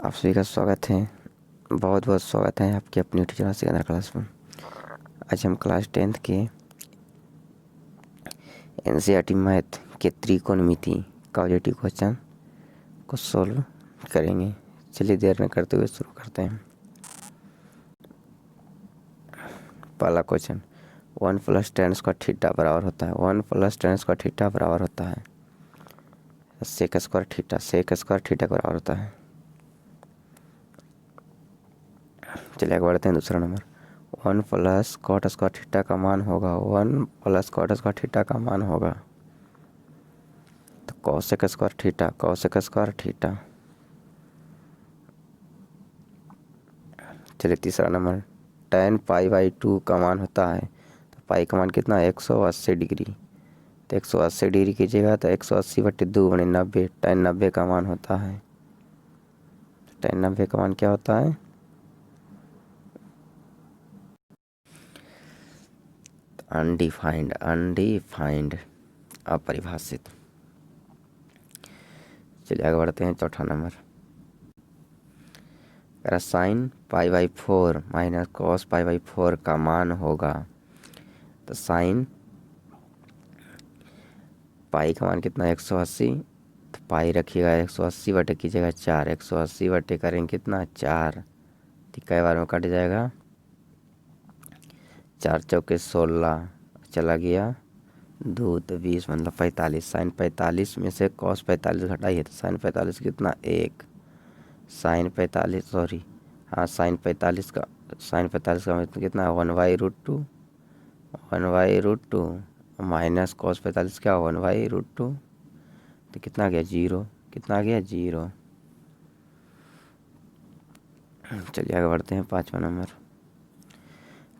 आप सभी का स्वागत है। बहुत बहुत स्वागत है आपकी अपनी टीचर सिकंदर क्लास में। आज हम क्लास 10th के एनसीईआरटी मैथ के त्रिकोणमिति का ऑब्जेक्टिव क्वेश्चन को सॉल्व करेंगे। चलिए देर में करते हुए शुरू करते हैं। पहला क्वेश्चन, 1 + tan स्क्वायर थीटा बराबर होता है 1 + tan स्क्वायर थीटा बराबर होता है सेक स्क्वायर थीटा के बराबर होता है। चलिए आगे बढ़ते हैं। दूसरा नंबर, 1 + cot स्क्वायर थीटा का मान होगा 1 + cot स्क्वायर थीटा का मान होगा तो cosec स्क्वायर थीटा। चलिए तीसरा नंबर, tan π/2 का मान होता है तो पाई का मान कितना है 180 डिग्री। तो 180 डिग्री कीजिएगा तो 180/2 = 90। tan 90 का मान होता है, tan 90 का मान क्या होता है अनडिफाइंड अपरिभाषित। चलिए आगे बढ़ते हैं। चौथा नंबर, sin π/4 - cos π/4 का मान होगा तो sin पाई का मान कितना 180। तो पाई रखिएगा 180 बटे कीजिएगा 4, 180 बटे करेंगे कितना 4। तो कई बार में कट जाएगा, 4 चौके 16 चला गया 2 तो 20 मतलब 45। sin 45 में से cos 45 घटाइए तो sin 45 कितना 1। sin 45 सॉरी हाँ sin 45 का मतलब कितना 1/√2 माइनस cos 45 क्या 1/√2 तो कितना आ गया 0। कितना आ गया 0। चलिए आगे बढ़ते हैं। पाँचवा नंबर,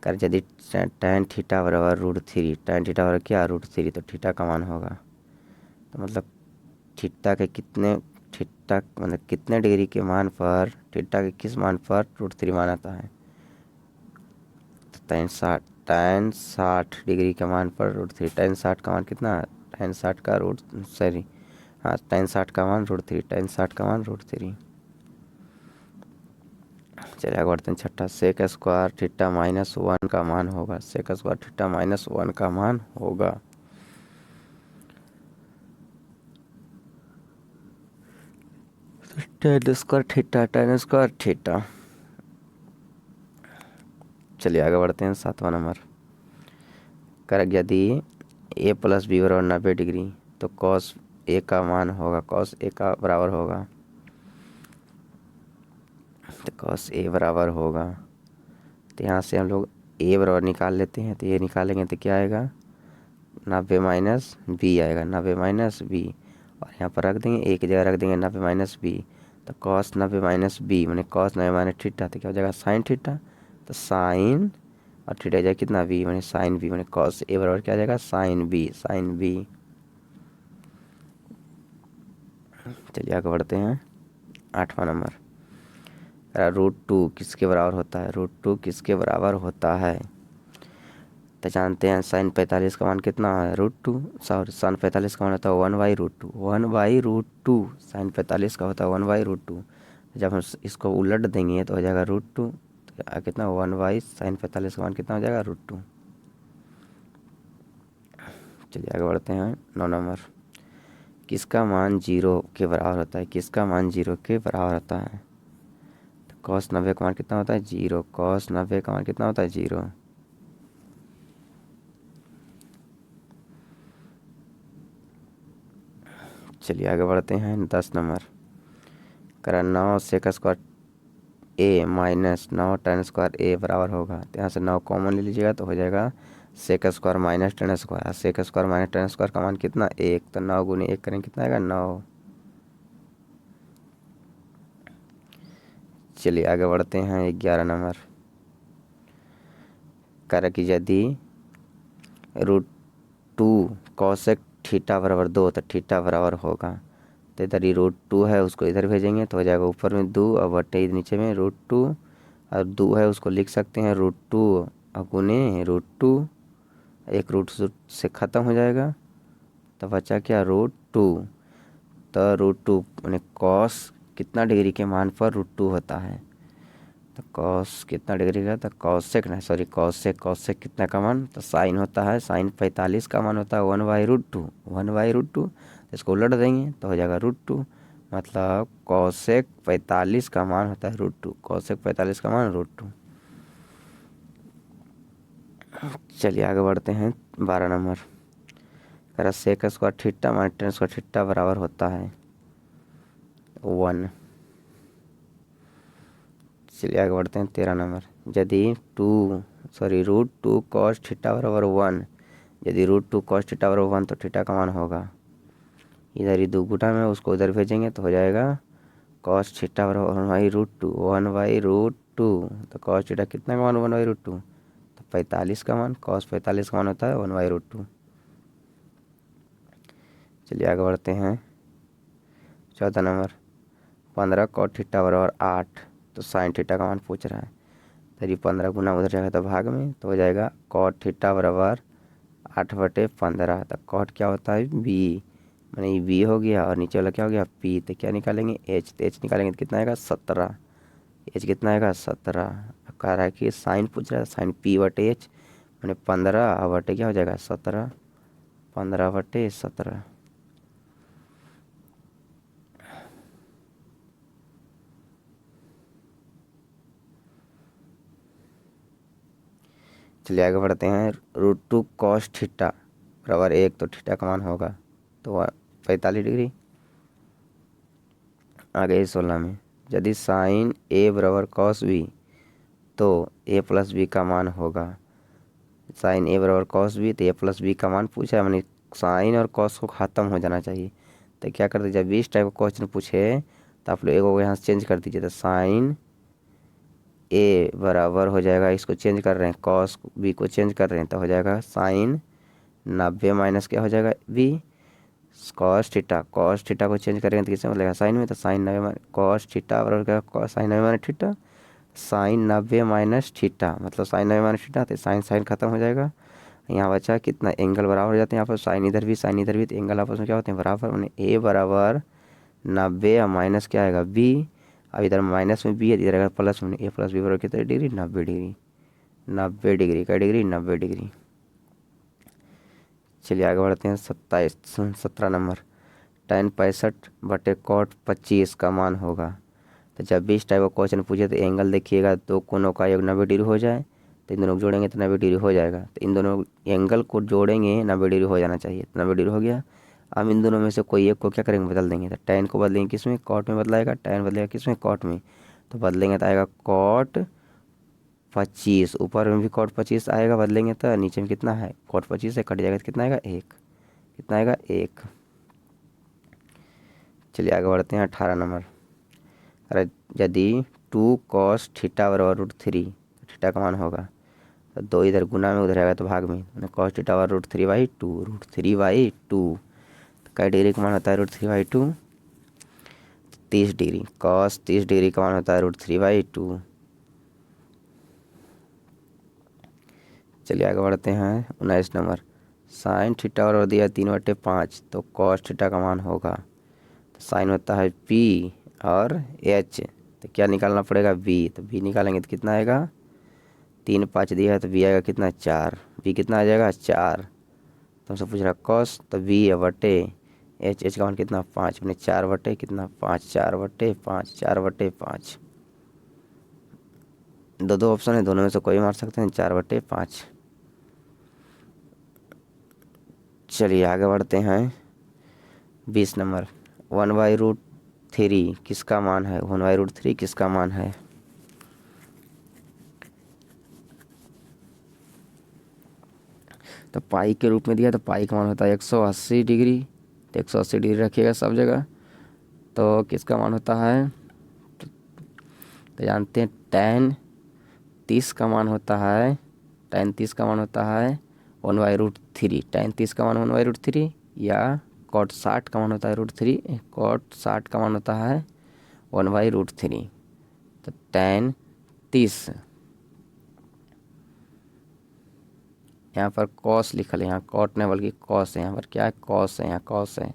कर यदि tan थीटा बराबर √3 tan थीटा बराबर क्या √3 तो थीटा का मान होगा तो मतलब थीटा मतलब कितने डिग्री के मान पर थीटा के किस मान पर √3 मान आता है तो tan 60 डिग्री के मान पर √3। tan 60 का मान कितना है tan 60 का tan 60 का मान √3। चलिए आगे बढ़ते हैं। छठा, सेक स्क्वायर थीटा -1 का मान होगा सेक स्क्वायर थीटा -1 का मान होगा tan स्क्वायर थीटा। चलिए आगे बढ़ते हैं। सातवां नंबर, कर यदि a + b = 90 डिग्री तो cos a का मान होगा cos a का बराबर होगा तो cos a बराबर होगा तो यहाँ से हम लोग a बराबर निकाल लेते हैं। तो ये निकालेंगे तो क्या आएगा 90 - b आएगा 90 - b और यहाँ पर रख देंगे एक जगह रख देंगे 90 - b तो cos 90 - b मैंने cos 90 - थीटा तो क्या हो जाएगा sin थीटा। तो sin और थीटा जाएगा कितना b मैंने sin b मैंने cos a बराबर क्या आ जाएगा sin b। चलिए आगे बढ़ते हैं। आठवां नंबर, √2 किसके बराबर होता है √2 किसके बराबर होता है तो जानते हैं sin 45 का मान कितना है √2 सॉरी sin 45 का मान होता है 1/√2 sin 45 का होता है 1/√2। जब हम इसको उलट देंगे तो हो जाएगा √2 तो कितना 1/sin 45 का मान कितना हो जाएगा √2। चलिए आगे बढ़ते हैं। 9 नंबर, किसका मान 0 के बराबर होता है तो cos 90 का मान कितना होता है 0 cos 90 का मान कितना होता है 0। चलिए आगे बढ़ते हैं। 10 नंबर, करा 9 sec square a - 9 tan square a बराबर होगा तो यहाँ से 9 कॉमन ले लीजिएगा तो हो जाएगा sec square - tan square. Sec square - tan square का मान कितना 1 तो 9 × 1 करेंगे कितना आएगा 9। चलिए आगे बढ़ते हैं। 11 नंबर, कर कि यदि √2 cosec थीटा बराबर 2 तो थीटा बराबर होगा तो इधर ही √2 है उसको इधर भेजेंगे तो हो जाएगा ऊपर में 2 और बटे नीचे में √2 और 2 है उसको लिख सकते हैं √2 और गुने √2 एक रूट से ख़त्म हो जाएगा तो बचा क्या √2 तो √2 मैंने cos कितना डिग्री के मान पर √2 होता है। तो कॉस कितना डिग्री का, तो कॉसेक नहीं सॉरी कॉसेक कितना का मान, तो साइन होता है, साइन 45 का मान होता है 1/√2 1/√2। तो इसको उलट देंगे तो हो जाएगा √2, मतलब कॉसेक 45 का मान होता है √2, कॉसेक 45 का मान √2। चलिए आगे बढ़ते हैं 12 नंबर। अगर sec square theta minus tan square theta बराबर होता है 1। चलिए आगे बढ़ते हैं 13 नंबर। यदि √2 कॉस थीटा बराबर 1, यदि √2 कॉस थीटा बराबर 1 तो थीटा का मान होगा, इधर ही दुगुना में उसको उधर भेजेंगे तो हो जाएगा कॉस थीटा बराबर 1/√2 तो कॉस थीटा कितना का मान 1/√2, तो 45 का मान, कॉस 45 का मान होता है 1/√2। चलिए आगे बढ़ते हैं 14 नंबर। 15 कॉट थीटा बराबर 8, तो साइन थीटा का मान पूछ रहा है। तो ये 15 गुना उधर जाएगा तो भाग में, तो हो जाएगा कॉट थीटा बराबर 8/15। तो कॉट क्या होता है बी, मैंने ये बी हो गया और नीचे वाला क्या हो गया पी। तो क्या निकालेंगे एच, तो एच निकालेंगे तो कितना आएगा 17, एच कितना आएगा 17। कह रहा है कि साइन पूछ रहा है, साइन P/H मैंने 15 बटे क्या हो जाएगा 17, 15/17। चलिए आगे बढ़ते हैं। √2 कॉस थीटा बराबर 1, तो थीटा का मान होगा तो 45 डिग्री। आगे 16 में, यदि साइन A बराबर कॉस B तो A+B का मान होगा। साइन A बराबर कॉस B तो A+B का मान पूछा है, मैंने साइन और कॉस को ख़त्म हो जाना चाहिए। तो क्या कर दीजिए, जब इस टाइप का क्वेश्चन पूछे तो आप लोग एक को यहाँ से चेंज कर दीजिए। तो साइन A बराबर हो जाएगा, इसको चेंज कर रहे हैं, कॉस B को चेंज कर रहे हैं, तो हो जाएगा साइन 90 माइनस क्या हो जाएगा B cos theta, cos theta को चेंज करेंगे तो किससे मतलब साइन में, तो साइन 90 कॉस थीटा बराबर क्या cos sine 90 minus theta, sine 90 minus theta मतलब साइन 90 माइनस थीटा, तो साइन साइन खत्म हो जाएगा। यहाँ बचा कितना, एंगल बराबर हो जाते हैं यहाँ पर, साइन इधर भी साइन इधर भी, तो एंगल आपस में क्या होते हैं बराबर। मैंने ए बराबर 90 और माइनस क्या आएगा बी, अब इधर माइनस में बी है इधर आएगा प्लस में, A+B बराबर कितने डिग्री 90 डिग्री, 90 डिग्री का डिग्री 90 डिग्री। चलिए आगे बढ़ते हैं 17 नंबर। tan 65/cot 25 का मान होगा। तो जब भी इस टाइप का क्वेश्चन पूछे तो एंगल देखिएगा, दो कोनों का योग 90 डिग्री हो जाए तो इन दोनों को जोड़ेंगे तो 90 डिग्री हो जाएगा। तो इन दोनों एंगल को जोड़ेंगे 90 डिग्री हो जाना चाहिए, तो 90 डिग्री हो गया। अब इन दोनों में से कोई एक को क्या करेंगे बदल देंगे, तो tan को बदलेंगे किस में, कॉट में बदलाएगा, tan बदलेगा किस में कॉट में, तो बदलेंगे तो आएगा cot 25, ऊपर में भी cot 25 आएगा बदलेंगे तो नीचे में कितना है cot 25 से कट जाएगा तो कितना आएगा 1, कितना आएगा 1। चलिए आगे बढ़ते हैं 18 नंबर। अरे यदि 2 cos थीटा बराबर √3 तो थीटा का मान होगा, तो 2 इधर गुना में उधर आएगा तो भाग में, cos थीटा बराबर √3/2 √3/2। तो कई डिग्री का मान होता है √3/2, 30 डिग्री, cos 30 डिग्री का मान होता है √3/2। चलिए आगे बढ़ते हैं 19 नंबर। साइन थीटा बराबर दिया 3/5 तो cos थीटा का मान होगा, तो साइन होता है P और H, तो क्या निकालना पड़ेगा B, तो B निकालेंगे तो कितना आएगा 3/5 दिया है तो B आएगा कितना 4, B कितना आ जाएगा 4। तो हमसे पूछ रहा cos, तो B बटे H का मान कितना 5, मैंने 4 बटे कितना 5, 4/5 4/5। दो ऑप्शन है, दोनों में से कोई मार सकते हैं 4/5। चलिए आगे बढ़ते हैं 20 नंबर। 1/√3 किसका मान है, 1/√3 किसका मान है। तो पाई के रूप में दिया, तो पाई का मान होता है 180 डिग्री, तो 180 डिग्री रखिएगा सब जगह। तो किसका मान होता है, तो जानते हैं tan 30 का मान होता है, tan 30 का मान होता है 1/√3, tan 30 का मान 1/√3, या cot 60 का मान होता है √3, cot 60 का मान होता है 1/√3। तो tan 30 यहाँ पर cos लिखल है, यहाँ cot नहीं बल्कि cos है, यहाँ पर क्या है cos है, यहाँ cos है।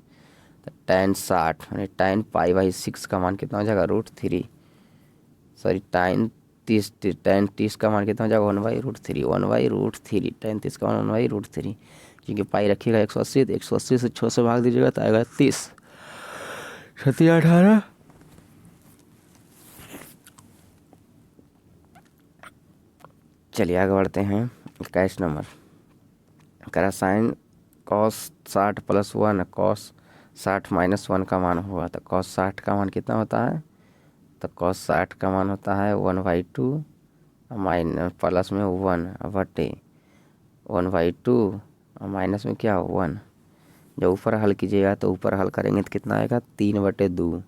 तो tan 60 यानी tan π/6 का मान कितना हो जाएगा √3। सॉरी tan 30 का मान कितना हो जाएगा 1/√3। 1/√3 tan 30 का मान 1/√3, क्योंकि पाई रखिएगा 180, तो 180 से 6 से भाग दीजिएगा तो आएगा 30, 18। चलिए आगे बढ़ते हैं। 21 नंबर करा साइन cos 60 + 1 cos 60 - 1 का मान होगा। तो cos 60 का मान कितना होता है, तो cos 60 का मान होता है 1/2 माइनस प्लस में 1/2 और माइनस में क्या 1। जब ऊपर हल कीजिएगा तो ऊपर हल करेंगे तो कितना आएगा 3/2,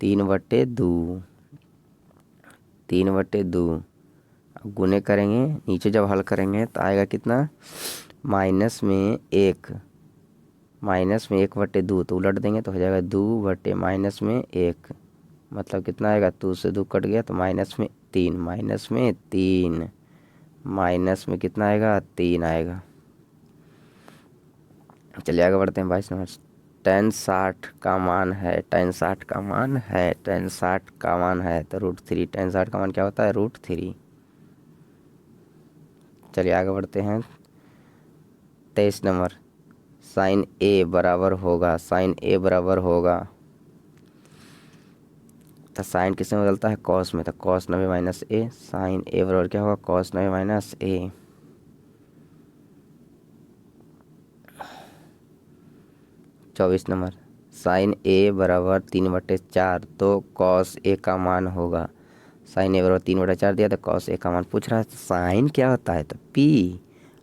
3/2, 3/2। गुने करेंगे, नीचे जब हल करेंगे तो आएगा कितना माइनस में 1, माइनस में 1/2, तो उलट देंगे तो हो जाएगा 2 माइनस में 1, मतलब कितना आएगा 2 से 2 कट गया तो माइनस में 3, माइनस में 3, माइनस में कितना आएगा 3 आएगा। चलिए आगे बढ़ते हैं। 22 नंबर tan 60 का मान है, tan 60 का मान है, tan 60 का मान है तो √3। tan 60 का मान क्या होता है √3। चलिए आगे बढ़ते हैं। 23 नंबर sin A बराबर होगा, sin A बराबर होगा, तो साइन किस में बदलता है cos में, तो cos 90 - A, sin A बराबर क्या होगा cos 90 - A। 24 number sin A बराबर 3/4, तो cos A का मान होगा, sin A बराबर 3/4 दिया तो cos A का मान पूछ रहा है। तो साइन क्या होता है तो P,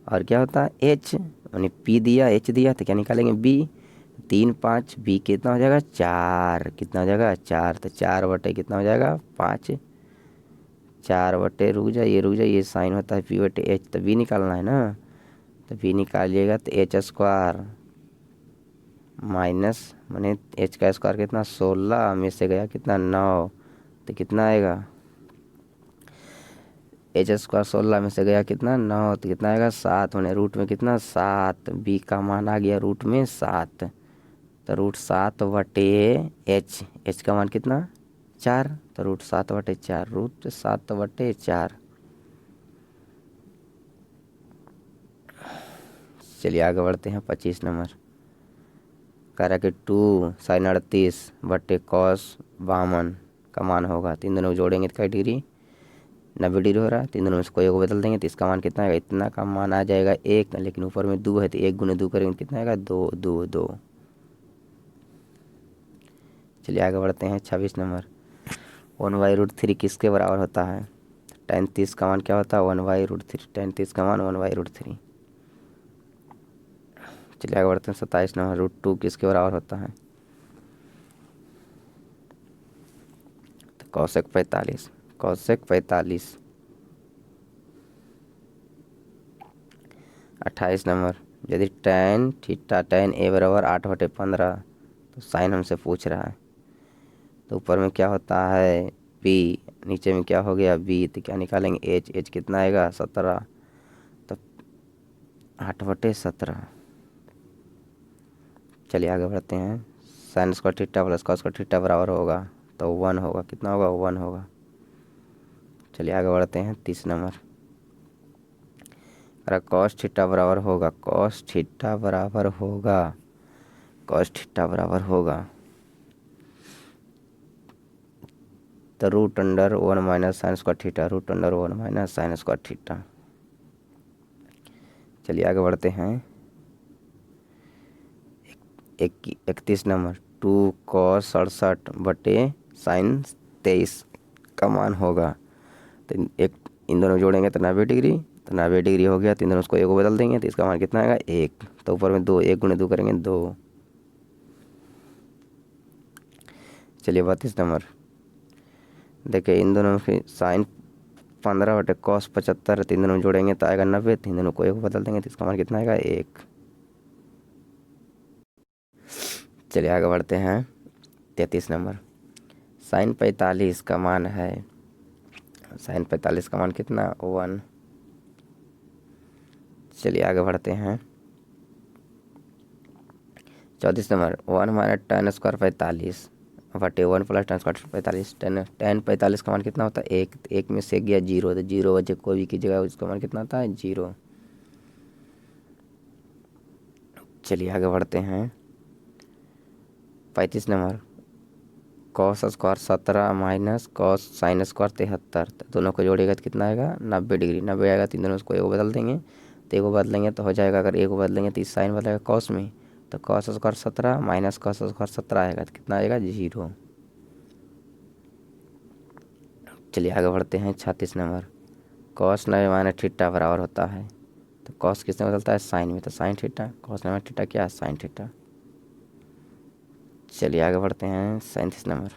और क्या होता है H, यानी P दिया H दिया तो क्या निकालेंगे B, 3 5 B कितना हो जाएगा 4, कितना हो जाएगा 4, तो 4 कितना हो जाएगा 5, 4 रुक जाइए ये साइन होता है P/H, तो B निकालना है ना, तो B निकालिएगा तो H² माइनस मैंने H का स्क्वायर कितना 16 में से गया कितना 9, तो कितना आएगा H² 16 में से गया कितना 9, तो कितना आएगा 7, मैंने रूट में कितना 7, B का मान आ गया रूट में 7, तो √7/H, H का मान कितना 4, तो √7/4, √7/4। चलिए आगे बढ़ते हैं। 25 नंबर कह रहा है कि 2 sin 38/cos 52 का मान होगा। तीन दोनों जोड़ेंगे तो क्या डिग्री 90 डिग्री हो रहा है, तीन दोनों में से कोई एक को बदल देंगे तो इसका मान कितना आएगा, इतना का मान आ जाएगा 1, लेकिन ऊपर में 2 है तो 1 × 2 करेंगे कितना आएगा 2 2 2। चलिए आगे बढ़ते हैं। 26 नंबर 1/√3 किसके बराबर होता है, tan 30 का मान क्या होता है 1/√3, tan 30 का मान 1/√3। चलिए आगे बढ़ते हैं। 27 नंबर √2 किसके बराबर होता है, तो cosec 45, cosec 45। 28 नंबर यदि tan थीटा tan A बराबर 8/15, तो साइन हमसे पूछ रहा है, तो ऊपर में क्या होता है P, नीचे में क्या हो गया B, तो क्या निकालेंगे H कितना आएगा 17, तो 8/17। चलिए आगे बढ़ते हैं। Sine square theta plus cos square theta बराबर होगा, तो 1 होगा, कितना होगा 1 होगा। चलिए आगे बढ़ते हैं। 30 नंबर अरे कॉस थीटा बराबर होगा, कॉस थीटा बराबर होगा, कॉस थीटा बराबर होगा तो √1 - sin square theta, √1 - sin square theta. चलिए आगे बढ़ते हैं। 31 नंबर 2 cos 67/sin 23 का मान होगा, तो एक इन दोनों जोड़ेंगे तो 90 डिग्री, तो 90 डिग्री हो गया, तीन दोनों उसको एक को बदल देंगे तो इसका मान कितना आएगा 1, तो ऊपर में 2, 1 × 2 करेंगे 2। चलिए 32 नंबर देखिए इन दोनों की साइन 15/cos 75, तीन दोनों जोड़ेंगे तो आएगा 90, तीन दोनों को एक को बदल देंगे तो इसका मान कितना आएगा 1। चलिए आगे बढ़ते हैं। 33 नंबर साइन 45 का मान है, साइन 45 का मान कितना 1। चलिए आगे बढ़ते हैं। 34 नंबर 1 - tan² 45 बटे 1 + tan² 45। tan 45 का मान कितना होता है 1, एक में से गया 0, तो 0 वजह कोई भी की जगह उसका मान कितना होता है 0। चलिए आगे बढ़ते हैं। 35 number cos² 17 minus cos sin² 73, तो दोनों को जोड़ेगा तो कितना आएगा 90 डिग्री। 90 आएगा, तीन दोनों को एक बदल देंगे, तो एक को बदलेंगे तो हो जाएगा, अगर एक को बदलेंगे तो इस साइन बदलेगा cos में, तो cos² 17 माइनस cos² 17 आएगा तो कितना आएगा 0। चलिए आगे बढ़ते हैं। 36 नंबर cos 90 माइनस थीटा बराबर होता है, तो cos किस में बदलता है साइन में, तो साइन थीटा। cos 90 थीटा क्या है साइन थीटा। चलिए आगे बढ़ते हैं। 37 नंबर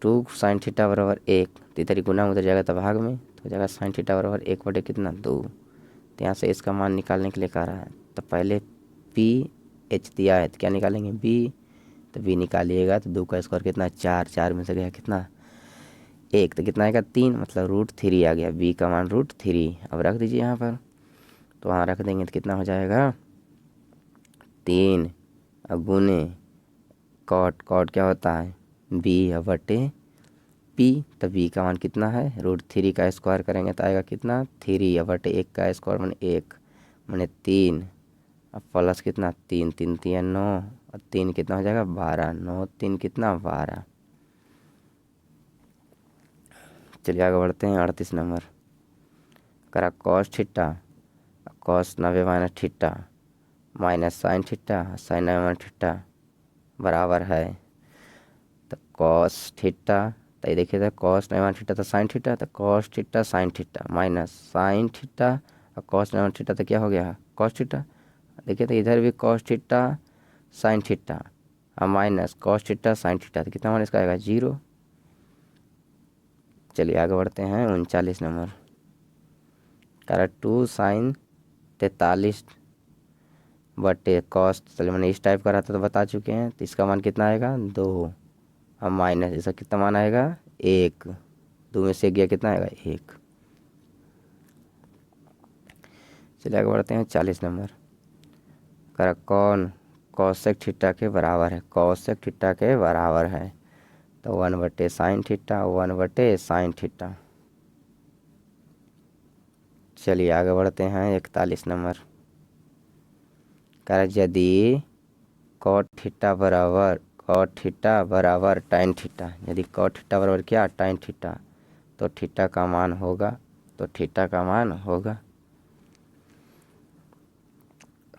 2 sin थीटा बराबर 1, तो इधर ही गुना उधर जाएगा तो भाग में, तो हो जाएगा sin थीटा बराबर 1 बटे कितना 2। तो यहाँ से इसका मान निकालने के लिए कह रहा है, तो पहले पी एच दिया है तो क्या निकालेंगे बी, तो बी निकालिएगा तो 2 का स्क्वायर कितना 4, 4 में से गया कितना 1, तो कितना आएगा 3, मतलब √3 आ गया। बी का मान √3। अब रख दीजिए यहाँ पर, तो वहाँ रख देंगे तो कितना हो जाएगा 3, अब गुने कॉट क्या होता है बी बटे पी, तो बी का मान कितना है √3 का स्क्वायर करेंगे तो आएगा कितना 3 बटे 1 का स्क्वायर मैंने 1 मैंने 3, अब प्लस कितना 3, 3 3 9, और 3 कितना हो जाएगा 12, 9 3 कितना 12। चलिए आगे बढ़ते हैं। 38 नंबर करा cos theta cos 90 minus theta minus sine theta sine 90 minus theta बराबर है, तो cos थीटा, तो ये देखिए था cos 90 माइनस थीटा तो साइन थीटा, तो cos theta sine theta minus sine theta और cos 90 माइनस थीटा तो क्या हो गया cos थीटा। देखिए तो इधर भी cos थीटा साइन थीटा और minus cos theta sine theta, तो कितना मान इसका आएगा 0। चलिए आगे बढ़ते हैं। 39 नंबर करा 2 sin 43 बटे कॉस, चलिए मैंने इस टाइप का रहता तो बता चुके हैं, तो इसका मान कितना आएगा 2 और माइनस इसका कितना मान आएगा 1, 2 में से गया कितना आएगा 1। चलिए आगे बढ़ते हैं। 40 नंबर करा कौन cosec थीटा के बराबर है, cosec थीटा के बराबर है, तो 1 बटे साइन थीटा 1 बटे साइन थीटा। चलिए आगे बढ़ते हैं। 41 नंबर करा यदि cot थीटा बराबर tan थीटा, यदि cot थीटा बराबर क्या tan थीटा, तो थीटा का मान होगा, तो थीटा का मान होगा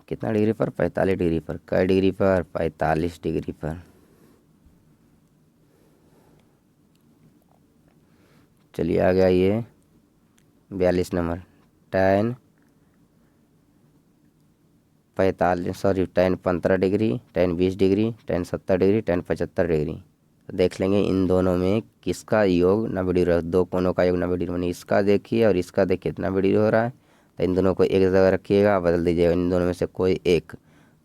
कितना डिग्री पर 45 डिग्री पर, कै डिग्री पर 45 डिग्री पर। चलिए आ गया ये 42 number tan 15 degree tan 20 degree tan 70 degree tan 75 degree, तो देख लेंगे इन दोनों में किसका योग 90 डिग्री, दो कोनों का योग 90 डिग्री, मैंने इसका देखिए और इसका देखिए कितना डिग्री हो रहा है, तो इन दोनों को एक जगह रखिएगा बदल दीजिएगा, इन दोनों में से कोई एक,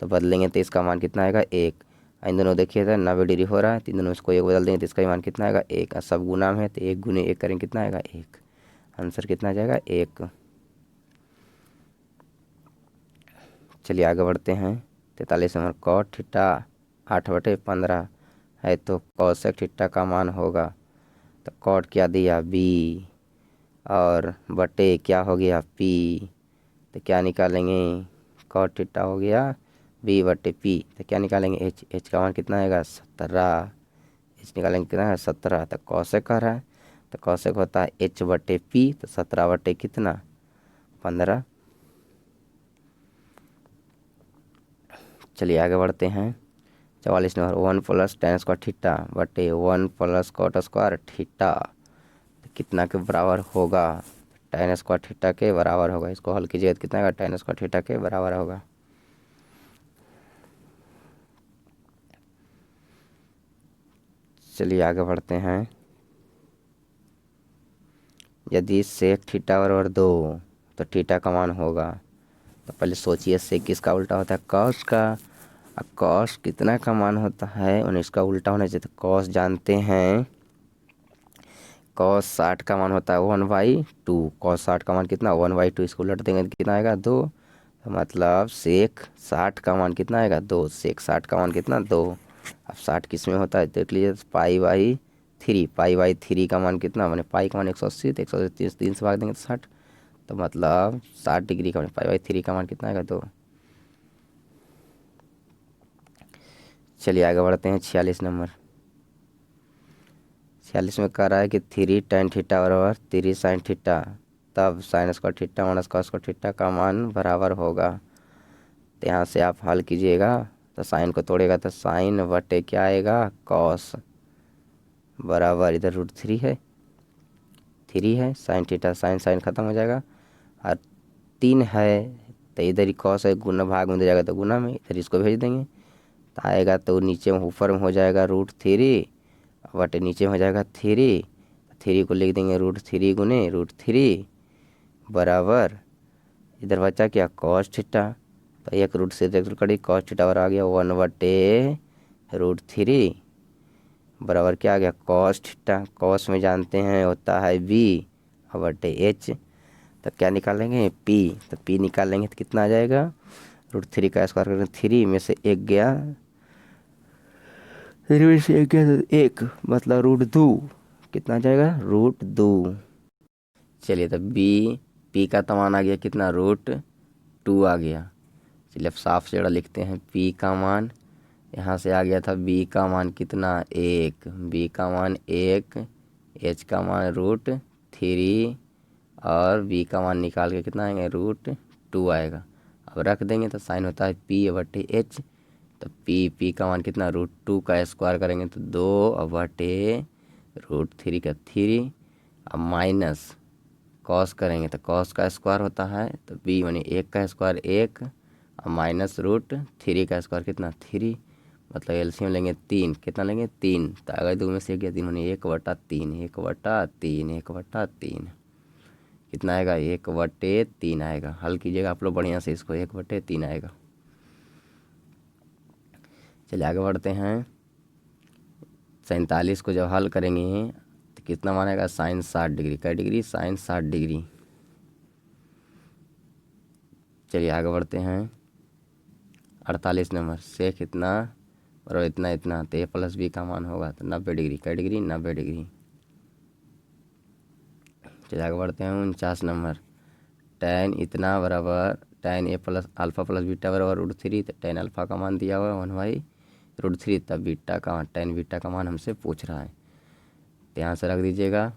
तो बदलेंगे तो इसका मान कितना आएगा 1। इन दोनों देखिए था 90 डिग्री हो रहा है, तो इन दोनों में से कोई एक बदल देंगे तो इसका मान कितना आएगा 1, और सब गुना में है तो 1 गुने 1 करेंगे कितना आएगा 1, आंसर कितना आ जाएगा 1। चलिए आगे बढ़ते हैं। 43 नंबर cot थीटा 8 बटे 15 है, तो cosec थीटा का मान होगा, तो cot क्या दिया b और बटे क्या हो गया p, तो क्या निकालेंगे cot थीटा हो गया b बटे p, तो क्या निकालेंगे h का मान कितना आएगा 17, h निकालेंगे कितना है 17, तो cosec कर रहा है, तो cosec होता है h बटे p, तो 17 बटे कितना 15। चलिए आगे बढ़ते हैं। 44 नंबर 1 + tan² थीटा बटे 1 + cot² थीटा, तो कितना के बराबर होगा tan² थीटा के बराबर होगा, इसको हल कीजिए तो कितना आएगा tan² थीटा के बराबर होगा। चलिए आगे बढ़ते हैं। यदि sec थीटा बराबर 2, तो थीटा का मान होगा, तो पहले सोचिए sec किसका उल्टा होता है cos का, cos कितना का मान होता है और इसका उल्टा होना चाहिए, तो cos जानते हैं cos 60 का मान होता है 1/2, cos 60 का मान कितना 1/2, इसको उलट देंगे तो कितना आएगा 2, मतलब सेक 60 का मान कितना आएगा 2। सेक 60 का मान कितना 2। अब 60 किस में होता है देख लीजिए, पाई बाई थ्री का मान कितना, मैंने पाई का मान 180, तो 180 3 से भाग देंगे तो 60, तो मतलब 60 डिग्री का मान पाई बाई थ्री का मान कितना आएगा 2। चलिए आगे बढ़ते हैं 46 नंबर। 46 में कह रहा है कि 3 tan थीटा बराबर 3 sin थीटा, तब sine square theta minus cos square theta का मान बराबर होगा। तो यहाँ से आप हल कीजिएगा, तो साइन को तोड़ेगा तो साइन बटे क्या आएगा कॉस, बराबर इधर √3 है, 3 है साइन थीटा, साइन साइन खत्म हो जाएगा, और 3 है तो इधर ही कॉस है, गुना भाग में दे जाएगा तो गुना में, इधर इसको भेज देंगे तो आएगा, तो नीचे में ऊपर में हो जाएगा √3 बटे नीचे में हो जाएगा 3, 3 को लिख देंगे √3 गुने √3 बराबर इधर बचा क्या कॉस थीटा, तो एक रूट से कड़ी कॉस थीटा बराबर आ गया 1/√3 बराबर क्या आ गया कॉस थीटा। कॉस में जानते हैं होता है बी बटे एच, तो क्या निकालेंगे पी, तो पी निकालेंगे तो कितना आ जाएगा √3 का स्क्वायर करेंगे 3 में से 1 गया, 3 में से 1 गया तो 1 मतलब √2, कितना आ जाएगा √2। चलिए तो बी पी का तो मान आ गया कितना √2 आ गया। चलिए अब साफ से लिखते हैं पी का मान, यहाँ से आ गया था बी का मान कितना 1, बी का मान 1, एच का मान √3 और बी का मान निकाल के कितना आएगा √2 आएगा। अब रख देंगे तो साइन होता है पी बटे एच, तो पी का मान कितना √2 का स्क्वायर करेंगे तो 2 बटे √3 का 3, अब माइनस कॉस करेंगे तो कॉस का स्क्वायर होता है, तो बी माने 1 का स्क्वायर 1 और माइनस √3 का स्क्वायर कितना 3, मतलब एलसीएम लेंगे 3, कितना लेंगे 3, तो अगर 2 में से 1 गया 3 माने 1/3, 1/3, 1/3 कितना आएगा 1/3 आएगा। हल कीजिएगा आप लोग बढ़िया से इसको, 1/3 आएगा। चलिए आगे बढ़ते हैं। 47 को जब हल करेंगे तो कितना मानेगा साइन 60 डिग्री, कै डिग्री साइन 60 डिग्री। चलिए आगे बढ़ते हैं 48 नंबर से कितना और इतना इतना, तो ए प्लस बी का मान होगा तो 90 डिग्री, कै डिग्री 90 डिग्री। चलिए आगे बढ़ते हैं 49 नंबर। tan इतना बराबर tan ए प्लस अल्फ़ा प्लस बीटा बराबर √3, तो tan अल्फ़ा का मान दिया हुआ है 1/√3, तब बीटा का tan बीटा का मान हमसे पूछ रहा है, तो यहाँ से रख दीजिएगा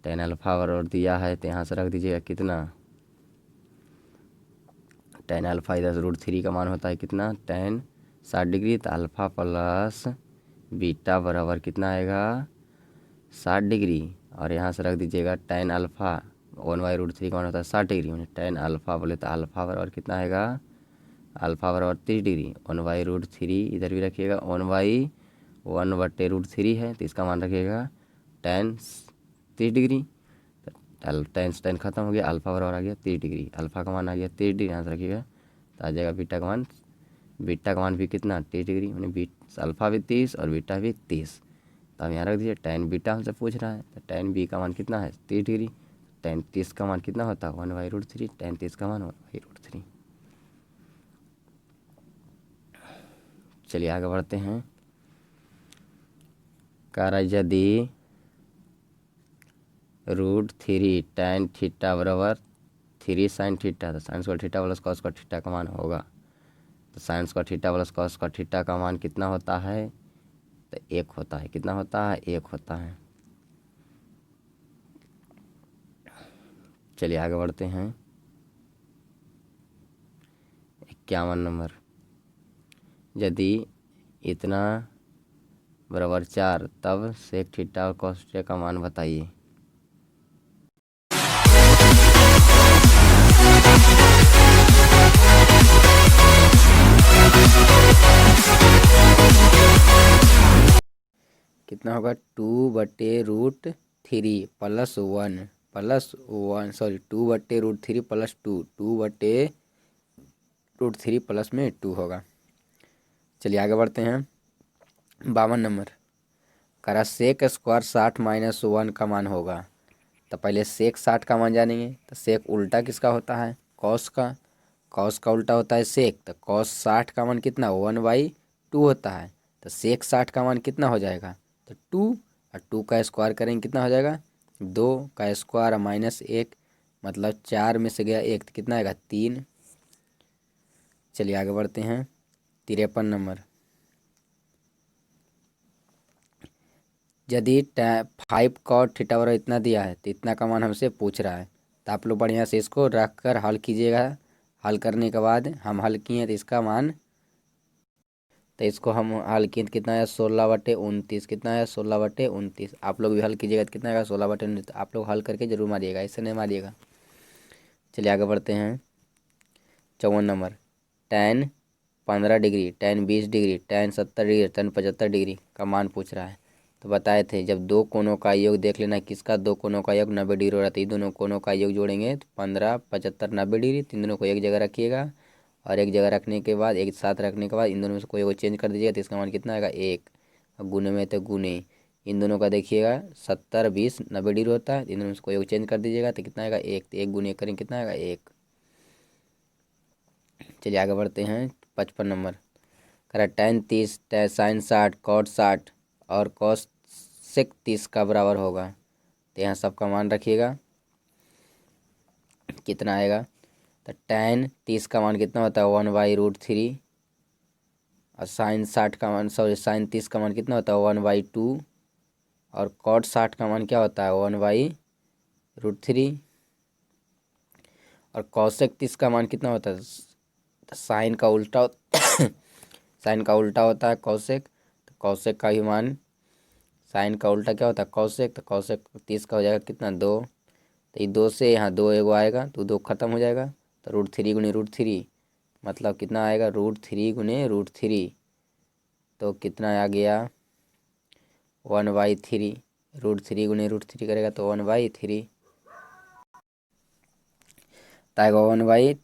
tan अल्फ़ा बराबर दिया है, तो यहाँ से रख दीजिएगा कितना tan अल्फ़ा, इधर √3 का मान होता है कितना tan 60 डिग्री, तो अल्फ़ा प्लस बीटा बराबर कितना आएगा 60 डिग्री, और यहाँ से रख दीजिएगा tan अल्फ़ा 1/√3 का मान होता है 60 डिग्री, मैंने tan अल्फ़ा बोले तो अल्फ़ा बराबर कितना आएगा अल्फ़ा बराबर 30 डिग्री, 1/√3 इधर भी रखिएगा 1/1/√3 है, तो इसका मान रखिएगा tan 30 डिग्री, तो tan खत्म हो गया, अल्फ़ा बराबर आ गया 30 डिग्री, अल्फ़ा का मान आ गया 30 डिग्री, यहाँ से रखिएगा तो आ जाएगा बीटा का मान भी कितना 30 डिग्री, मैंने अल्फ़ा भी 30 और बीटा भी 30, तो अब यहाँ रख दीजिए tan बीटा हमसे पूछ रहा है, तो tan बी का मान कितना है 30 डिग्री, tan 30 का मान कितना होता है 1/√3, tan 30 का मान 1/√3। चलिए आगे बढ़ते हैं। कह रहा है यदि √3 tan थीटा बराबर 3 sin थीटा, तो sine square theta plus cos square theta का मान होगा, तो sine square theta plus cos square theta का मान कितना होता है, तो 1 होता है, कितना होता है 1 होता है। चलिए आगे बढ़ते हैं 51 नंबर। यदि इतना बराबर 4, तब सेक थीटा और कॉस थीटा का मान बताइए। कितना होगा 2/√3 +1 सॉरी 2/√3 +2, 2/√3 प्लस में 2 होगा। चलिए आगे बढ़ते हैं 52 नंबर। करा सेक स्क्वायर 60 - 1 का मान होगा, तो पहले सेक 60 का मान जानेंगे, तो सेक उल्टा किसका होता है कॉस का, कॉस का उल्टा होता है सेक, तो कॉस 60 का मान कितना 1/2 होता है, तो सेक 60 का मान कितना हो जाएगा, तो 2, और 2 का स्क्वायर करेंगे कितना हो जाएगा 2 का स्क्वायर माइनस 1, मतलब 4 में से गया 1 तो कितना आएगा 3। चलिए आगे बढ़ते हैं 53 नंबर। यदि 5 cot थीटा बराबर इतना दिया है तो इतना का मान हमसे पूछ रहा है, तो आप लोग बढ़िया से इसको रख कर हल कीजिएगा। हल करने के बाद हम हल किए तो इसका मान, तो इसको हम हल किए तो कितना आया 16/29, कितना आया 16/29। आप लोग भी हल कीजिएगा तो कितना आएगा 16/29। आप लोग हल करके जरूर मारिएगा, ऐसे नहीं मारिएगा। चलिए आगे बढ़ते हैं 54 number. tan 15 degree, tan 20 degree, tan 70 degree, tan 75 degree का मान पूछ रहा है। तो बताए थे जब दो कोनों का योग देख लेना, किसका दो कोनों का योग 90 डिग्री हो रहा था, ये दोनों कोनों का योग जोड़ेंगे तो 15, 75, 90 डिग्री। तीन दोनों को एक जगह रखिएगा, और एक जगह रखने के बाद एक साथ रखने के बाद इन दोनों में से कोई वो चेंज कर दीजिएगा तो इसका मान कितना आएगा 1। गुने में तो गुने इन दोनों का देखिएगा 70, 20, 90 डिग्री होता है, इन दोनों में से कोई वो चेंज कर दीजिएगा तो कितना आएगा 1। तो 1 गुने करेंगे कितना आएगा 1। चलिए आगे बढ़ते हैं 55 नंबर। करा tan 30, sin 60, cot 60 और cos sec 30 का बराबर होगा, तो यहाँ सबका मान रखिएगा कितना आएगा। तो tan 30 का मान कितना होता है 1/√3, और sin 60 का मान, सॉरी sin 30 का मान कितना होता है 1/2, और cot 60 का मान क्या होता है 1/√3, और cos sec 30 का मान कितना होता है, साइन का उल्टा साइन का उल्टा होता है कौशिक, तो कौशिक का ही मान, साइन का उल्टा क्या होता है कौशिक, तो कौशिक 30 का हो जाएगा कितना 2। तो ये 2 से यहाँ 2 एगो आएगा तो 2 खत्म हो जाएगा, तो √3 गुने √3 मतलब कितना आएगा √3 गुने √3, तो कितना आ गया 1/3। √3 गुने √3 करेगा तो 1/3, तो आएगा 1/3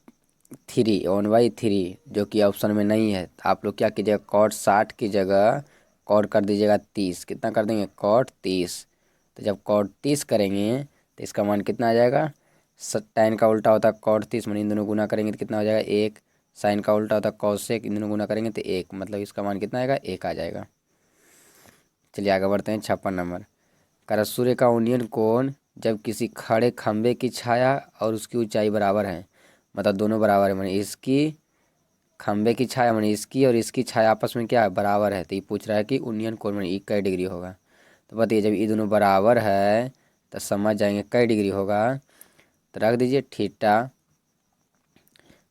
जो कि ऑप्शन में नहीं है। तो आप लोग क्या कीजिएगा cot 60 की जगह cot कर दीजिएगा 30, कितना कर देंगे cot 30। तो जब cot 30 करेंगे तो इसका मान कितना आ जाएगा, tan का उल्टा होता है cot 30, मान इन दोनों गुना करेंगे तो कितना हो जाएगा 1। साइन का उल्टा होता है cosec, इन दोनों गुना करेंगे तो 1, मतलब इसका मान कितना आएगा 1 आ जाएगा। चलिए आगे बढ़ते हैं 56 नंबर। करा सूर्य का उन्नयन कोण जब किसी खड़े खंभे की छाया और उसकी ऊंचाई बराबर है, मतलब दोनों बराबर है, माने इसकी खंभे की छाया माने इसकी और इसकी छाया आपस में क्या है बराबर है, तो ये पूछ रहा है कि उन्नयन कोण माने कई डिग्री होगा। तो बताइए जब ये दोनों बराबर है तो समझ जाएंगे कई डिग्री होगा। तो रख दीजिए थीटा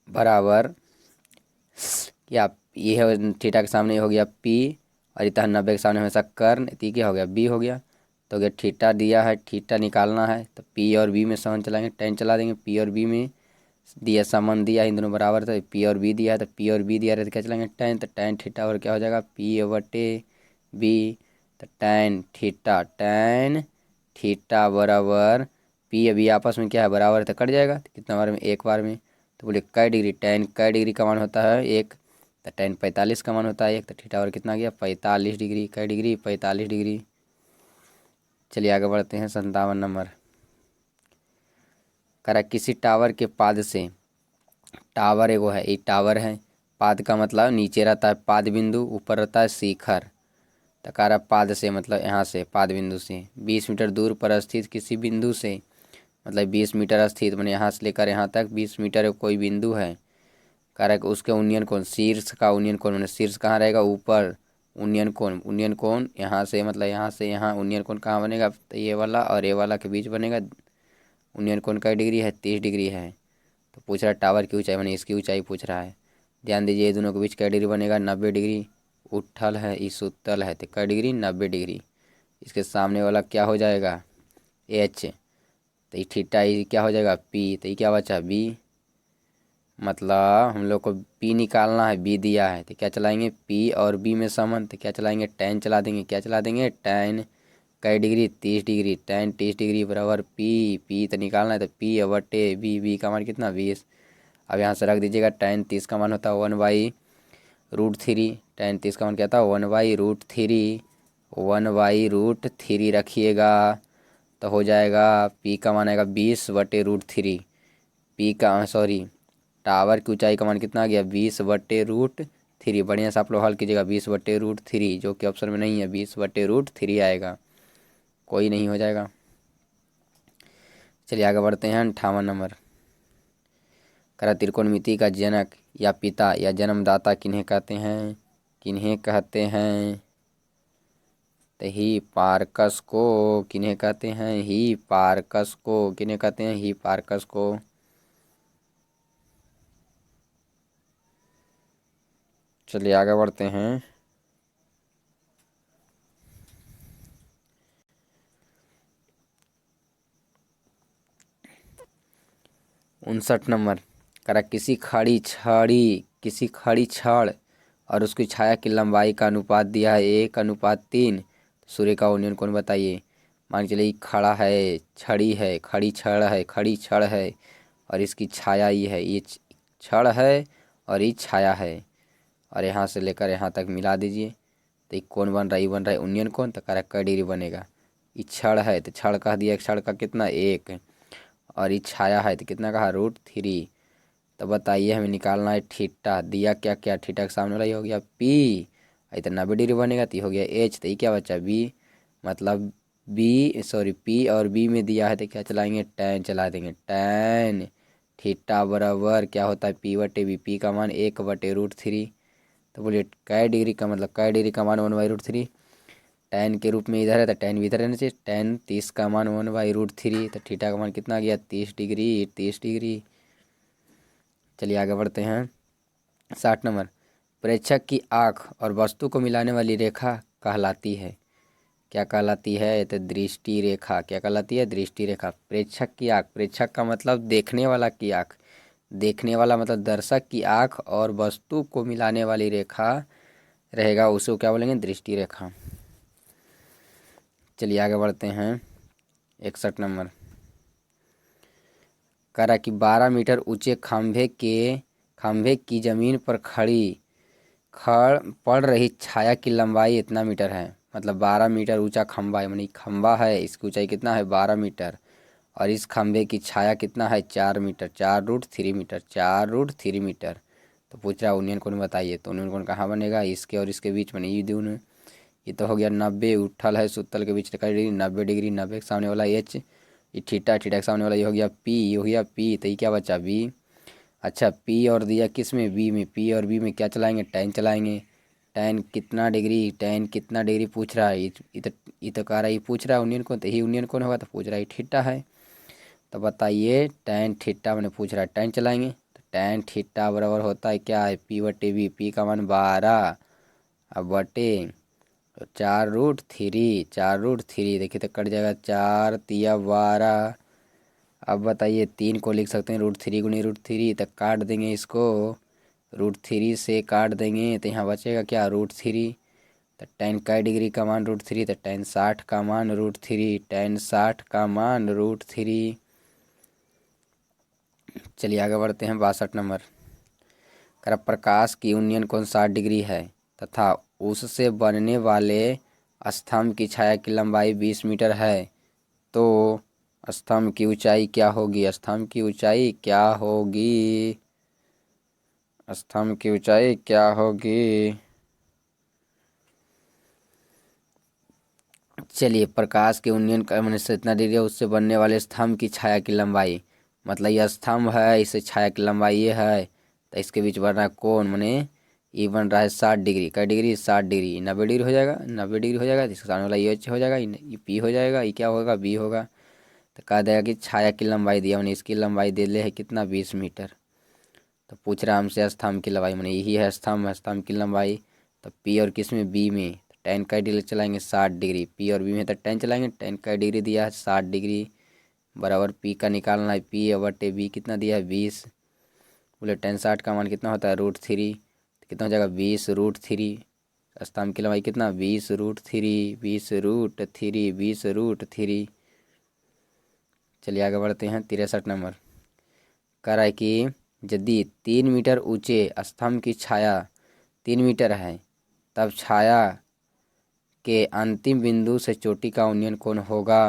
बराबर क्या, ये है थीटा के सामने हो गया पी, और इतना 90 के सामने हमेशा कर्ण, तो क्या हो गया बी हो गया। तो अगर थीटा दिया है, थीटा निकालना है तो पी और बी में समान चलाएंगे, टेन चला देंगे, पी और बी में दिया समान दिया है, इन दोनों बराबर था, पी और बी दिया है तो पी और बी दिया है तो क्या चलाएंगे टेन, तो टेन थीटा और क्या हो जाएगा P/बी, तो टेन थीटा बराबर पी अभी आपस में क्या है बराबर है तो कट जाएगा, तो कितना बार में एक बार में। तो बोले कै डिग्री, टेन कै डिग्री का मान होता है 1, तो टेन 45 का मान होता है 1, तो थीटा और कितना गया 45 डिग्री, कै डिग्री 45 डिग्री। चलिए आगे बढ़ते हैं 57 नंबर। करा किसी टावर के पाद से, टावर एगो है, एक टावर है, पाद का मतलब नीचे रहता है पाद बिंदु, ऊपर रहता है शिखर। तो कह रहा पाद से मतलब यहाँ से पाद बिंदु से 20 मीटर दूर पर स्थित किसी बिंदु से, मतलब 20 मीटर स्थित मैंने यहाँ से लेकर यहाँ तक 20 मीटर कोई बिंदु है। कह रहा है कि उसके उन्नयन कोण, शीर्ष का उन्नयन कोण, मैंने शीर्ष कहाँ रहेगा ऊपर, उन्नयन कोण यहाँ से मतलब यहाँ से यहाँ उन्नयन कोण कहाँ बनेगा, तो ये वाला और ये वाला के बीच बनेगा। उन्नयन कोण कई डिग्री है 30 डिग्री है। तो पूछ रहा है टावर की ऊंचाई, मैंने इसकी ऊंचाई पूछ रहा है। ध्यान दीजिए ये दोनों के बीच कै डिग्री बनेगा 90 डिग्री, उत्थल है इस उत्तल है तो कै डिग्री 90 डिग्री। इसके सामने वाला क्या हो जाएगा एच, तो ये थीटा ये क्या हो जाएगा पी, तो ये क्या बचा बी, मतलब हम लोग को पी निकालना है, बी दिया है तो क्या चलाएंगे पी और बी में समान, तो क्या चलाएंगे टेन चला देंगे, क्या चला देंगे टेन कई डिग्री 30 डिग्री, टेन 30 डिग्री बराबर पी तो निकालना है तो बी का मान कितना 20। अब यहाँ से रख दीजिएगा टेन 30 का मान होता है 1/√3, टेन 30 का मान क्या था 1/√3, 1/√3 रखिएगा तो हो जाएगा पी का मान आएगा 20/√3, पी का सॉरी टावर की ऊंचाई का मान कितना आ गया 20/√3। बढ़िया से आप लोग हल कीजिएगा 20/√3, जो कि ऑप्शन में नहीं है, 20/√3 आएगा, कोई नहीं हो जाएगा। चलिए आगे बढ़ते हैं 58 नंबर। करा त्रिकोणमिति का जनक या पिता या जन्मदाता किन्हें कहते हैं, किन्हें कहते हैं? तो हिपार्कस को। किन्हें कहते हैं? हिपार्कस को। किन्हें कहते हैं? हिपार्कस को। चलिए आगे बढ़ते हैं। 59 नंबर। करा किसी खड़ी छड़ और उसकी छाया की लंबाई का अनुपात दिया है 1:3। सूर्य का उन्नयन कोण बताइए। मान के चलिए खड़ा है, छड़ी है, खड़ी छड़ है और इसकी छाया ये है, ये छड़ है और ये छाया है, और यहाँ से लेकर यहाँ तक मिला दीजिए तो ये कौन बन रहा है? ये बन रहा है उन्नयन कोण। तो करा कै डिग्री बनेगा? ये छड़ है तो छड़ कह दिया, छड़ का कितना 1, और ये छाया है तो कितना कहा √3। तो बताइए हमें निकालना है थीटा। दिया क्या क्या, थीटा के सामने वाला ये हो गया पी, तो 90 डिग्री बनेगा तो ये हो गया एच, तो ये क्या बचा बी। मतलब पी और बी में दिया है तो क्या चलाएंगे? टैन चला देंगे। टैन थीटा बराबर क्या होता है? P/V। पी का मान 1/√3। तो बोलिए कै डिग्री का मतलब, कै डिग्री का मान 1/√3। टैन के रूप में इधर है तो टैन भी इधर रहना चाहिए। टैन 30 का मान 1/√3, तो थीटा का मान कितना आ गया? 30 डिग्री। 30 डिग्री। चलिए आगे बढ़ते हैं 60 नंबर। प्रेक्षक की आँख और वस्तु को मिलाने वाली रेखा कहलाती है, क्या कहलाती है? तो दृष्टि रेखा। क्या कहलाती है? दृष्टि रेखा। प्रेक्षक की आँख, प्रेक्षक का मतलब देखने वाला की आँख, देखने वाला मतलब दर्शक की आँख और वस्तु को मिलाने वाली रेखा रहेगा, उसको क्या बोलेंगे? दृष्टि रेखा। चलिए आगे बढ़ते हैं 61 नंबर। करा कि 12 मीटर ऊंचे खंभे की जमीन पर खड़ पड़ रही छाया की लंबाई इतना मीटर है। मतलब 12 मीटर ऊंचा खंभा है, यानी खंभा है, इसकी ऊंचाई कितना है? 12 मीटर, और इस खंभे की छाया कितना है? 4 मीटर। 4√3 मीटर। 4√3 मीटर। तो पूछ रहा है उन्नयन कोण बताइए। तो उन्नयन कोण कहाँ बनेगा? इसके और इसके बीच में। ये दोनों, ये तो हो गया 90। उठल है सुतल के बीच का डिग्री 90 डिग्री। 90 के सामने वाला एच, ये थीटा, थीटा के सामने वाला ये हो गया पी, ये हो गया पी, तो ये क्या बचा बी। अच्छा पी और दिया किस में? बी में। पी और बी में क्या चलाएंगे? टैन चलाएंगे। टैन कितना डिग्री? टैन कितना डिग्री पूछ रहा है? ये तो कह रहा है, ये पूछ रहा है उन्नयन कोण, तो ही उन्नयन कोण होगा, तो पूछ रहा है थीटा है। तो बताइए टैन थीटा मैंने पूछ रहा है, टैन चलाएंगे तो टैन थीटा बराबर होता है क्या है? P/V। पी का मान 12 अब बटे 4√3। 4√3 देखिए तो कट जाएगा, 4×3 = 12। अब बताइए 3 को लिख सकते हैं √3 गुनी √3, तो काट देंगे इसको, √3 से काट देंगे तो यहाँ बचेगा क्या? √3। तो tan कै डिग्री का मान √3, तो tan 60 का मान √3। tan 60 का मान √3। चलिए आगे बढ़ते हैं 62 नंबर। कर प्रकाश की उन्नयन कोण 60 डिग्री है तथा उससे बनने वाले स्तंभ की छाया की लंबाई 20 मीटर है, तो स्तंभ की ऊंचाई क्या होगी? स्तंभ की ऊंचाई क्या होगी? स्तंभ की ऊंचाई क्या होगी? चलिए प्रकाश के उन्नयन का मैंने से इतना डिग्री है, उससे बनने वाले स्तंभ की छाया की लंबाई, मतलब यह स्तंभ है, इससे छाया की लंबाई ये है, तो इसके बीच बन रहा है कौन? मैंने ये बन रहा है 60 डिग्री। कै डिग्री? 60 डिग्री। 90 डिग्री हो जाएगा। 90 डिग्री हो जाएगा, इसके सामने वाला ये हो जाएगा, ये पी हो जाएगा, ये क्या होगा? बी होगा। तो कहा देगा कि छाया की लंबाई दिया, मैंने इसकी लंबाई दे ले है कितना? 20 मीटर। तो पूछ रहा है हमसे स्तंभ की लंबाई, मैंने यही है स्तंभ की लंबाई। तो पी और किस में? बी में। तो tan कै डिग्री चलाएंगे? 60 डिग्री। पी और बी में तो tan चलाएंगे। tan कै डिग्री दिया है 60 डिग्री बराबर पी का निकालना है, P/V कितना दिया है? 20। बोले tan 60 का मान कितना होता है? √3। तो कितना हो जाएगा? 20√3। स्तंभ की लंबाई कितना? 20√3। 20√3। 20√3। चलिए आगे बढ़ते हैं 63 नंबर। कह रहा है कि यदि 3 मीटर ऊंचे स्तंभ की छाया 3 मीटर है, तब छाया के अंतिम बिंदु से चोटी का उन्नयन कोण होगा।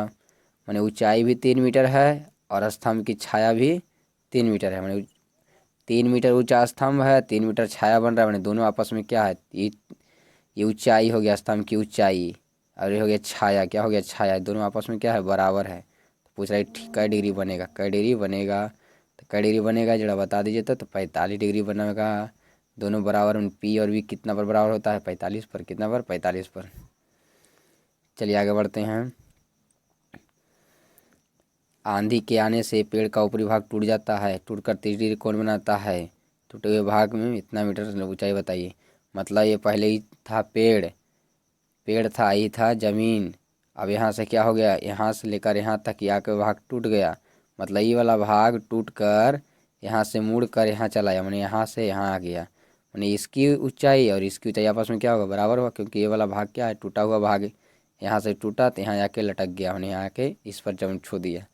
माने ऊंचाई भी 3 मीटर है और स्तंभ की छाया भी 3 मीटर है, माने 3 मीटर ऊंचा स्तंभ है, 3 मीटर छाया बन रहा है, मैंने दोनों आपस में क्या है, ये ऊंचाई हो गया स्तंभ की ऊंचाई, और ये हो गया छाया, क्या हो गया छाया, दोनों आपस में क्या है, बराबर है। तो पूछ रहा है कै डिग्री बनेगा, कै डिग्री बनेगा, तो कै डिग्री बनेगा जरा बता दीजिए। तो 45 डिग्री बनेगा। दोनों बराबर में पी और वी कितना पर बराबर होता है, 45 पर, कितना पर, 45 पर। चलिए आगे बढ़ते हैं। आंधी के आने से पेड़ का ऊपरी भाग टूट जाता है, टूटकर 30 डिग्री कोण बनाता है। टूटे हुए भाग में इतना मीटर ऊंचाई बताइए। मतलब ये पहले ही था पेड़, पेड़ था, ये था जमीन। अब यहाँ से क्या हो गया, यहाँ से लेकर यहाँ तक यहाँ का भाग टूट गया। मतलब ये वाला भाग टूट कर यहाँ से मुड़ कर यहाँ चला गया, मैंने यहाँ से यहाँ आ गया। मैंने इसकी ऊंचाई और इसकी ऊंचाई आपस में क्या होगा, बराबर होगा, क्योंकि ये वाला भाग क्या है, टूटा हुआ भाग। यहाँ से टूटा तो यहाँ आके लटक गया, मैंने यहाँ आके इस पर जब छू दिया।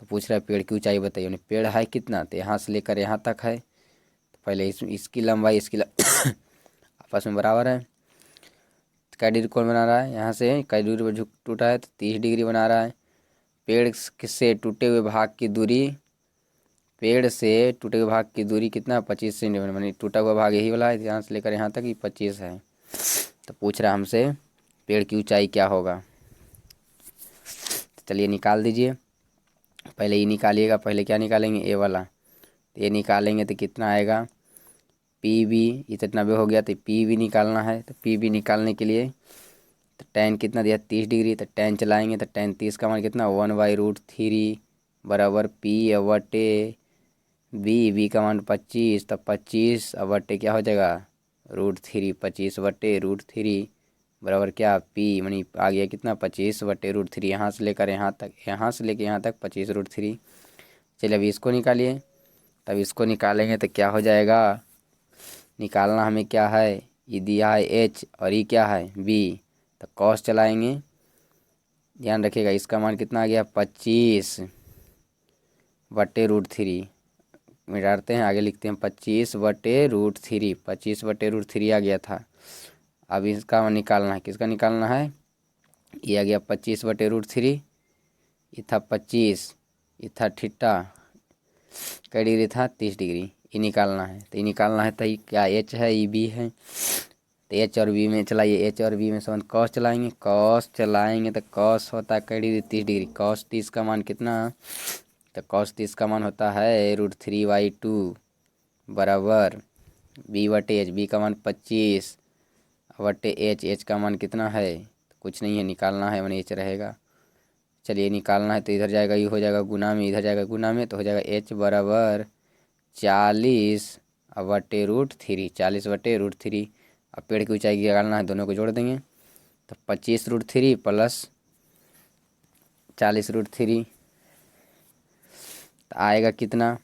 तो पूछ रहा है पेड़ की ऊंचाई बताइए। मैंने पेड़ है कितना, तो यहाँ से लेकर यहाँ तक है। तो पहले इसकी लंबाई आपस में बराबर है। कै डिग्री कोण बना रहा है, यहाँ से कै डिग्री पर झुक टूटा है तो 30 डिग्री बना रहा है। पेड़ से टूटे हुए भाग की दूरी, पेड़ से टूटे हुए भाग की दूरी कितना, 25 सेंटीमीटर। मैंने टूटा हुआ भाग यही वाला है, यहाँ से लेकर यहाँ तक ही 25 है। तो पूछ रहा है हमसे पेड़ की ऊंचाई क्या होगा। तो चलिए निकाल दीजिए। पहले ये निकालिएगा, पहले क्या निकालेंगे, ए वाला। तो ये निकालेंगे तो कितना आएगा, पी बी, इतना 90 हो गया, तो पी बी निकालना है। तो पी बी निकालने के लिए तो टेन कितना दिया, 30 डिग्री। तो टेन चलाएंगे तो टेन 30 का मान कितना, 1/√3 बराबर पी बटे बी का मान 25। तो 25 बटे क्या हो जाएगा, √3, 25/√3 बराबर क्या, पी। मनी आ गया कितना, 25/√3। यहाँ से लेकर यहाँ तक, यहाँ से लेकर यहाँ तक 25√3। चलिए अभी इसको निकालिए। तब इसको निकालेंगे तो क्या हो जाएगा, निकालना हमें क्या है, ये दिया है एच और ये क्या है, बी। तो कॉस चलाएंगे, ध्यान रखिएगा इसका मान कितना आ गया, 25/√3। मिटाते हैं, आगे लिखते हैं 25/√3, 25/√3 आ गया था। अब इसका निकालना है, किसका निकालना है, ये आ गया 25/√3। ये था 25, ये था थीटा, कै डिग्री था, 30 डिग्री। ये निकालना है, तो ये निकालना है तो ये क्या, एच है, ये बी है। तो एच और बी में चलाइए, एच और बी में संबंध कॉस चलाएंगे, कॉस चलाएंगे तो कॉस होता है कै डिग्री, 30 डिग्री। कॉस 30 का मान कितना, तो कॉस 30 का मान होता है √3/2 बराबर बी/एच। बी का मान 25/एच, एच का मान कितना है, तो कुछ नहीं है, निकालना है, मैंने एच रहेगा। चलिए निकालना है तो इधर जाएगा, ये हो जाएगा गुना में, इधर जाएगा गुना में, तो हो जाएगा एच बराबर 40/√3, 40/√3। अब पेड़ की ऊंचाई निकालना है, दोनों को जोड़ देंगे तो 25√3 प्लस 40√3 तो आएगा कितना,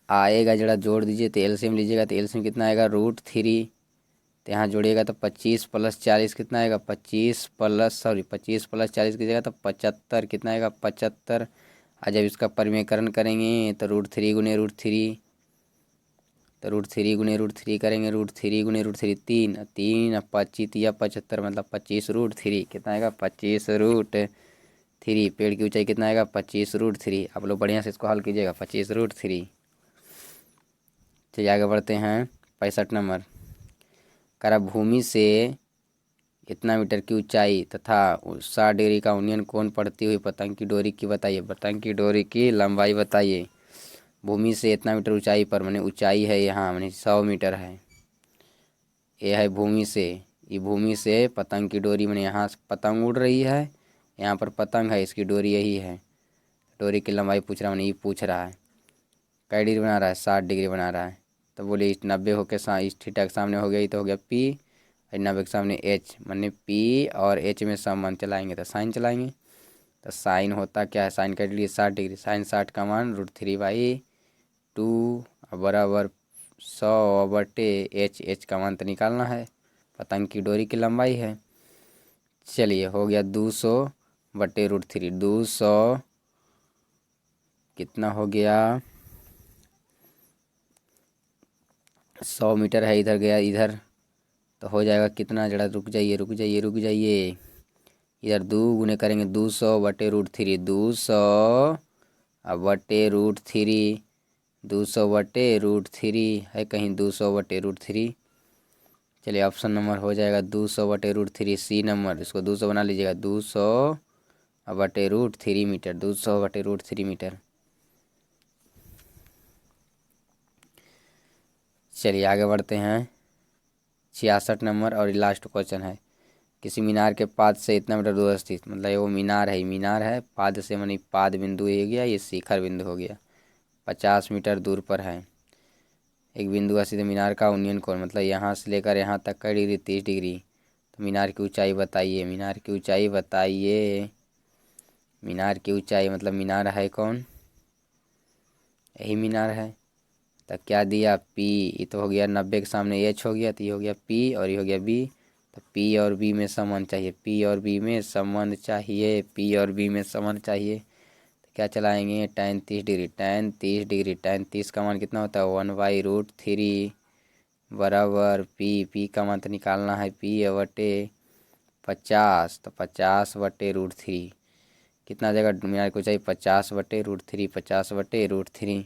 आएगा जरा जोड़ दीजिए, तो एलसीएम लीजिएगा तो एलसीएम कितना आएगा, √3। तो यहाँ जोड़िएगा तो 25 + 40 कितना आएगा, 25 + 40 कीजिएगा तो 75 कितना आएगा, 75। और जब इसका परिमेयकरण करेंगे तो √3 × √3, तो √3 करेंगे, √3 × √3 3, 3 25 या 75 मतलब 25√3 कितना आएगा, 25√3। पेड़ की ऊंचाई कितना आएगा, 25√3। आप लोग बढ़िया से इसको हल कीजिएगा, 25√3। चलिए आगे बढ़ते हैं। 65 नंबर, करा भूमि से इतना मीटर की ऊंचाई तथा 60 डिग्री का उन्नयन कोण पड़ती हुई पतंग की डोरी की बताइए। पतंग की डोरी की लंबाई बताइए। भूमि से इतना मीटर ऊंचाई पर, मैंने ऊंचाई है यहाँ, मैंने 100 मीटर है, ये है भूमि से। ये भूमि से पतंग की डोरी, मैंने यहाँ से पतंग उड़ रही है, यहाँ पर पतंग है, इसकी डोरी यही है। डोरी की लंबाई पूछ रहा, मैंने ये पूछ रहा है कै डिग्री बना रहा है, 60 डिग्री बना रहा है। तो बोले 90 होके इस थीटा के सामने हो गया, तो हो गया पी, और 90 के सामने एच, मैंने पी और एच में संबंध चलाएंगे तो साइन चलाएंगे। तो साइन होता क्या है, साइन कैट लिए 60 डिग्री, साइन 60 का मान √3/2 बराबर 100/एच, एच का मान तो निकालना है, पतंग की डोरी की लंबाई है। चलिए हो गया 200/√3, 200 कितना हो गया, 100 मीटर है, इधर गया इधर, तो हो जाएगा कितना, जरा रुक जाइए रुक जाइए रुक जाइए, इधर 2 गुने करेंगे, 200/√3, 200 अब बटे √3, 200/√3 है कहीं 200/√3। चलिए ऑप्शन नंबर हो जाएगा 200/√3, सी नंबर। इसको 200 बना लीजिएगा, 200/√3 मीटर, 200/√3 मीटर। चलिए आगे बढ़ते हैं। 66 नंबर और लास्ट क्वेश्चन है। किसी मीनार के पाद से इतना मीटर दूर स्थित, मतलब ये वो मीनार है, पाद से मानी पाद बिंदु हो गया, ये शिखर बिंदु हो गया, 50 मीटर दूर पर है। एक बिंदु स्थित मीनार का उन्नयन कोण, मतलब यहाँ से लेकर यहाँ तक का डिग्री 30 डिग्री। तो मीनार की ऊंचाई बताइए, मीनार की ऊंचाई बताइए, मीनार की ऊंचाई। मतलब मीनार है कौन, यही मीनार है। तो क्या दिया, पी। ये तो हो गया 90 के सामने एच हो गया, तो ये हो गया पी और ये हो गया बी। तो पी और बी में संबंध चाहिए, पी और बी में संबंध चाहिए, पी और बी में संबंध चाहिए। तो क्या चलाएंगे, tan 30 degree, tan 30 degree, tan 30 का मान कितना होता है 1/√3 बराबर पी का मान तो निकालना है, P/50। तो 50/√3 कितना आ जाएगा, मीनार की ऊंचाई 50/√3, 50/√3।